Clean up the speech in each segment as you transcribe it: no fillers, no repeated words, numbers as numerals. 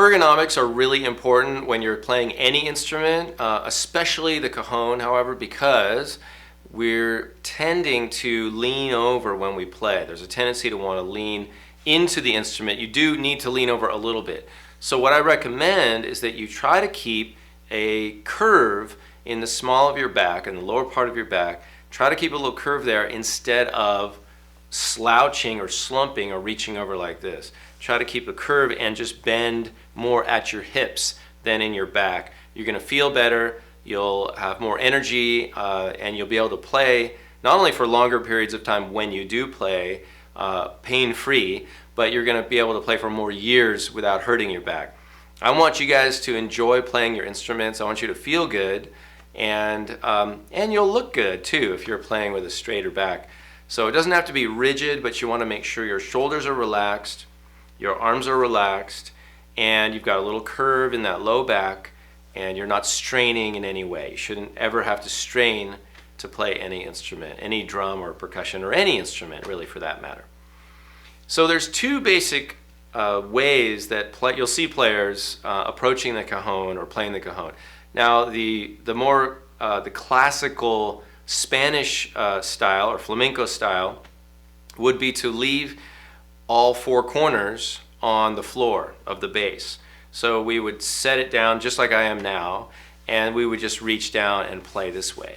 Ergonomics are really important when you're playing any instrument, especially the cajon, however, because we're tending to lean over when we play. There's a tendency to want to lean into the instrument. You do need to lean over a little bit. So what I recommend is that you try to keep a curve in the small of your back, in the lower part of your back. Try to keep a little curve there instead of slouching or slumping or reaching over like this. Try to keep a curve and just bend more at your hips than in your back. You're going to feel better, you'll have more energy, and you'll be able to play not only for longer periods of time when you do play pain-free, but you're going to be able to play for more years without hurting your back. I want you guys to enjoy playing your instruments. I want you to feel good, and you'll look good too if you're playing with a straighter back. So it doesn't have to be rigid, but you want to make sure your shoulders are relaxed, your arms are relaxed, and you've got a little curve in that low back, and you're not straining in any way. You shouldn't ever have to strain to play any instrument, any drum or percussion, or any instrument really for that matter. So there's two basic ways that you'll see players approaching the cajon or playing the cajon. Now the classical Spanish style or flamenco style would be to leave all four corners on the floor of the bass. So we would set it down just like I am now, and we would just reach down and play this way.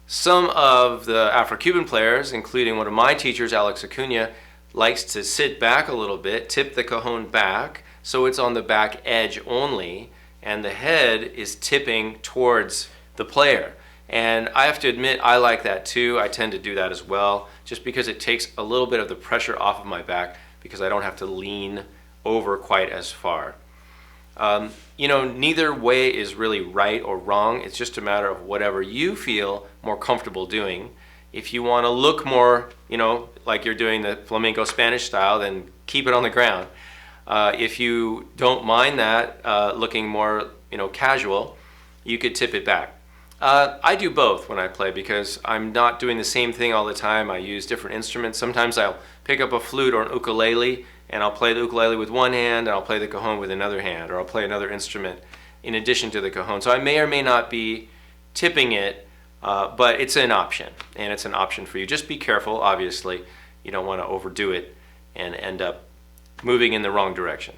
Some of the Afro-Cuban players, including one of my teachers, Alex Acuna, likes to sit back a little bit, tip the cajon back, so it's on the back edge only, and the head is tipping towards the player. And I have to admit, I like that too. I tend to do that as well, just because it takes a little bit of the pressure off of my back, because I don't have to lean over quite as far. Neither way is really right or wrong. It's just a matter of whatever you feel more comfortable doing. If you want to look more, like you're doing the flamenco Spanish style, then keep it on the ground. If you don't mind that, looking more, casual, you could tip it back. I do both when I play because I'm not doing the same thing all the time. I use different instruments. Sometimes I'll pick up a flute or an ukulele and I'll play the ukulele with one hand and I'll play the cajon with another hand, or I'll play another instrument in addition to the cajon. So I may or may not be tipping it, but it's an option, and it's an option for you. Just be careful, obviously. You don't want to overdo it and end up moving in the wrong direction.